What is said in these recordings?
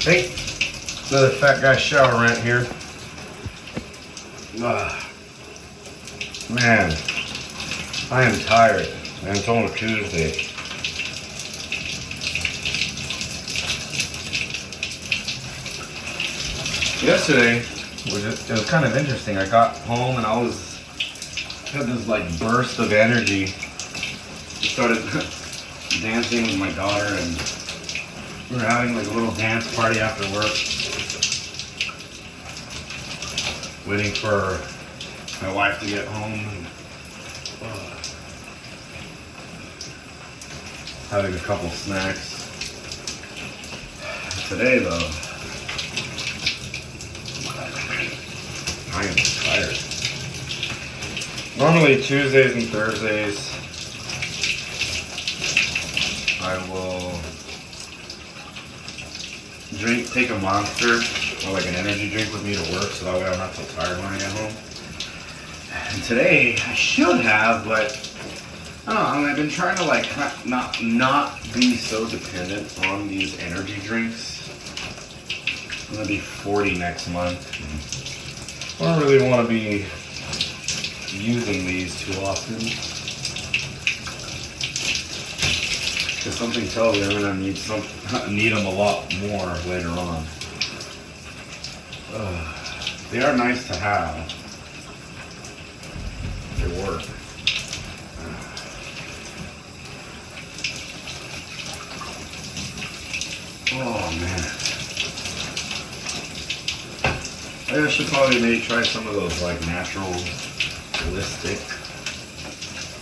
Hey, another fat guy shower rant here. Man, I am tired. And it's only Tuesday. Yesterday it was kind of interesting. I got home and I had this like burst of energy. Started dancing with my daughter and we were having like a little dance party after work. Waiting for my wife to get home. And, having a couple snacks. Today though, I am tired. Normally Tuesdays and Thursdays I will take a Monster or like an energy drink with me to work so that way I'm not so tired when I get home. And today I should have, but I don't know, I've been trying to like not be so dependent on these energy drinks. I'm gonna be 40 next month. I don't really want to be using these too often. Because something tells me I'm gonna need them a lot more later on. They are nice to have. They work. Oh man. I should probably maybe try some of those like natural holistic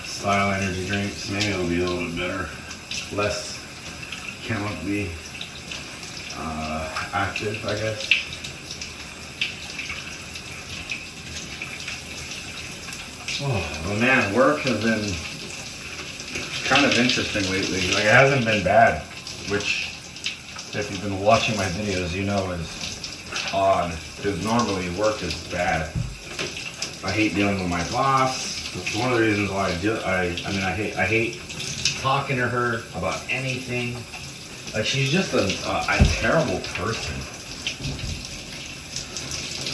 style energy drinks. Maybe it'll be a little bit better. Less chemically active, I guess. Oh, well, man, work has been kind of interesting lately. Like, it hasn't been bad, which, if you've been watching my videos, you know is odd, because normally work is bad. I hate dealing with my boss. That's one of the reasons why I hate talking to her about anything. Like, she's just a terrible person.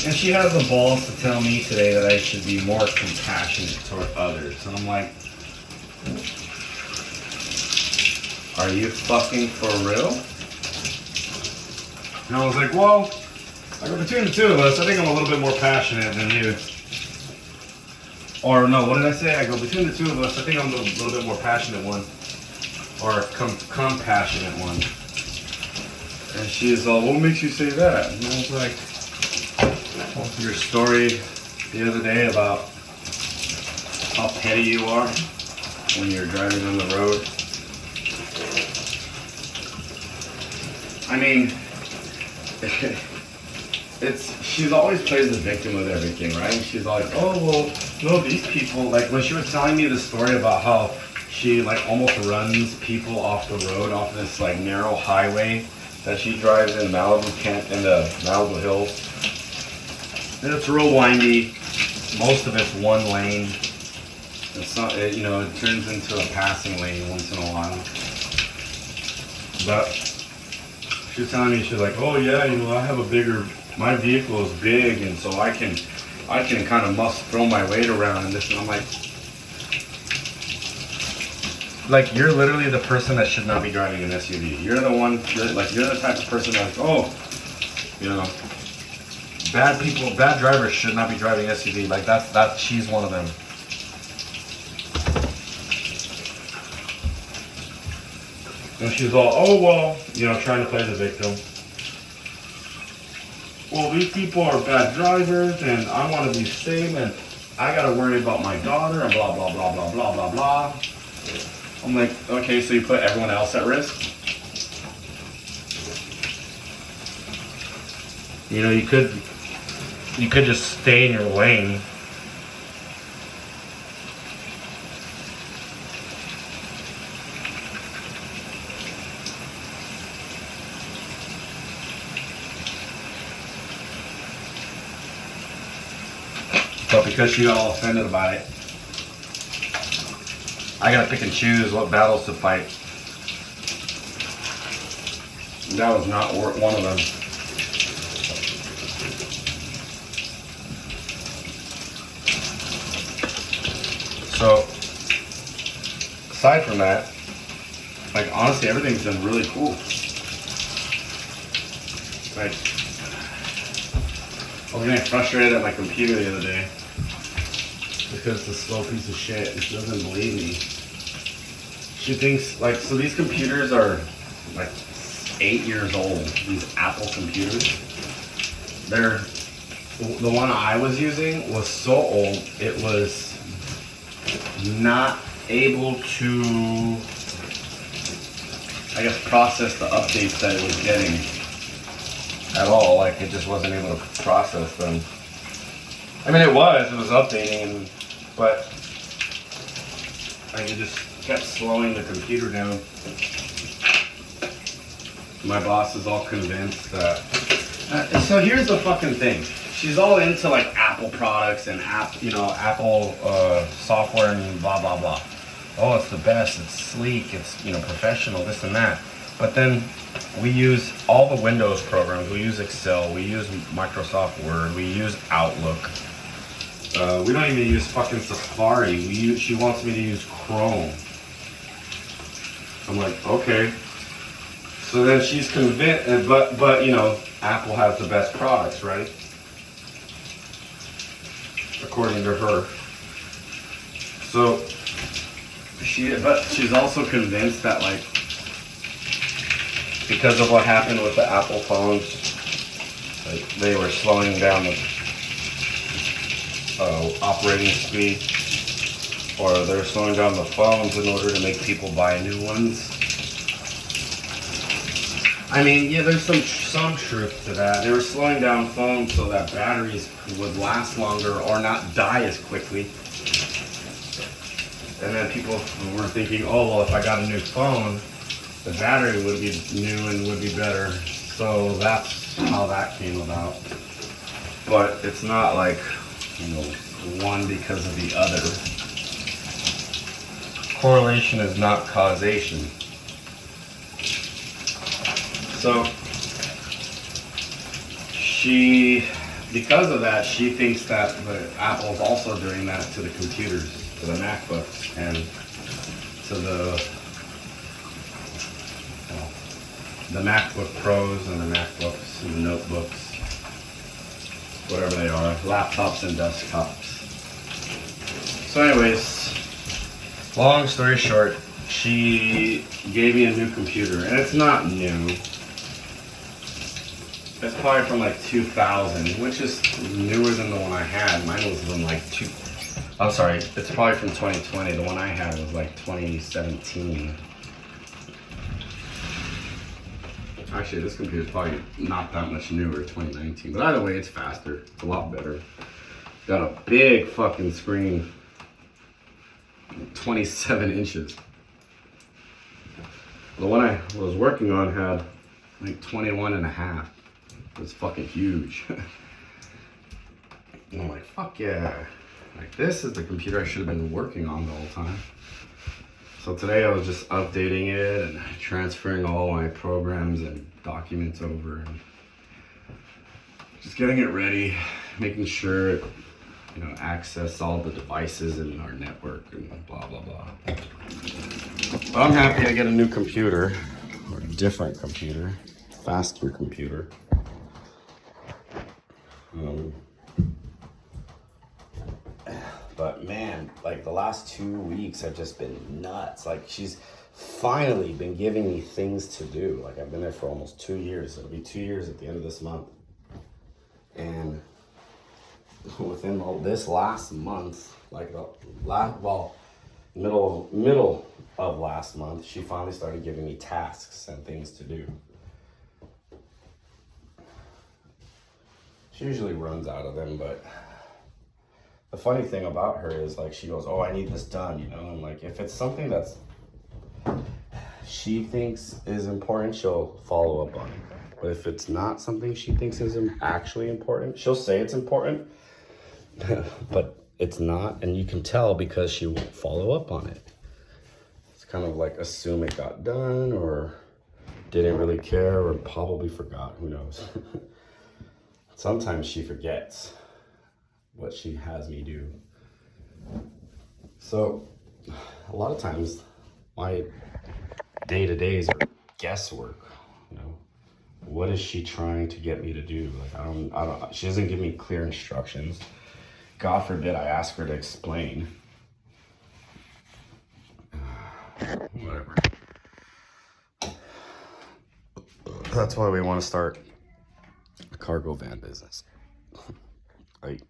And she has the balls to tell me today that I should be more compassionate toward others. And I'm like, are you fucking for real? And I was like, well, between the two of us, I think I'm a little bit more passionate than you. Or no, what did I say? I go, between the two of us, I think I'm a little bit more passionate one. Or compassionate one. And she's all, what makes you say that? And I was like, your story the other day about how petty you are when you're driving on the road. I mean, she's always plays the victim of everything, right? She's like, oh, well, no, these people, like when she was telling me the story about how she like almost runs people off the road, off this like narrow highway that she drives in in the Malibu Hills. And it's real windy. Most of it's one lane. It's not, it turns into a passing lane once in a while. But she was telling me, she's like, oh yeah, I have my vehicle is big, and so I can kind of throw my weight around and this, and I'm like, you're literally the person that should not be driving an SUV. You're the type of person that's bad drivers should not be driving SUV. Like she's one of them. And she's all, oh well, trying to play the victim. Well, these people are bad drivers and I want to be safe and I gotta worry about my daughter and blah blah blah blah blah blah blah. I'm like, okay, so you put everyone else at risk? You could just stay in your lane. But because she got all offended about it, I gotta pick and choose what battles to fight. That was not one of them. So, aside from that, like honestly, everything's been really cool. Like, I was getting frustrated at my computer the other day because the slow piece of shit, she doesn't believe me. She thinks, like, so these computers are like 8 years old, these Apple computers. The one I was using was so old, it was not able to, I guess, process the updates that it was getting at all. Like, it just wasn't able to process them. I mean, it was updating, but like, it just kept slowing the computer down. My boss is all convinced that, so here's the fucking thing. She's all into like Apple products and Apple software and blah, blah, blah. Oh, it's the best, it's sleek, it's, professional, this and that. But then we use all the Windows programs. We use Excel, we use Microsoft Word, we use Outlook. We don't even use fucking Safari. She wants me to use Chrome. I'm like, okay. So then she's convinced, but Apple has the best products, right? According to her. So she's also convinced that, like, because of what happened with the Apple phones, like, they were slowing down the operating speed, or they're slowing down the phones in order to make people buy new ones. I mean, yeah, there's some truth to that. They were slowing down phones so that batteries would last longer or not die as quickly. And then people were thinking, oh, well, if I got a new phone, the battery would be new and would be better. So that's how that came about. But it's not like, one because of the other. Correlation is not causation. So because of that, she thinks that Apple's also doing that to the computers, to the MacBooks, and to the MacBook Pros and the MacBooks and the notebooks, whatever they are, laptops and desktops. So anyways, long story short, she gave me a new computer, and it's not new. It's probably from like 2000, which is newer than the one I had. Mine was from like I'm sorry, it's probably from 2020. The one I had was like 2017. Actually, this computer is probably not that much newer, 2019. But either way, it's faster. It's a lot better. Got a big fucking screen, 27 inches. The one I was working on had like 21 and a half. It was fucking huge. And I'm like, fuck yeah. Like, this is the computer I should have been working on the whole time. So today I was just updating it and transferring all my programs and documents over and just getting it ready, making sure it, access all the devices in our network and blah, blah, blah. But I'm happy to get a new computer, or a different computer, faster computer. But man, like, the last 2 weeks have just been nuts. Like, she's finally been giving me things to do. Like, I've been there for almost 2 years. It'll be 2 years at the end of this month. And within this last month, like middle of last month, she finally started giving me tasks and things to do. She usually runs out of them, but the funny thing about her is, like, she goes, oh, I need this done, and like, if it's something that's she thinks is important, she'll follow up on it. But if it's not something she thinks is actually important, she'll say it's important, but it's not, and you can tell because she won't follow up on it. It's kind of like, assume it got done or didn't really care or probably forgot, who knows. Sometimes she forgets what she has me do. So a lot of times my day-to-days are guesswork, you know. What is she trying to get me to do? Like, I don't, she doesn't give me clear instructions. God forbid I ask her to explain. Whatever. That's why we want to start a cargo van business. Like,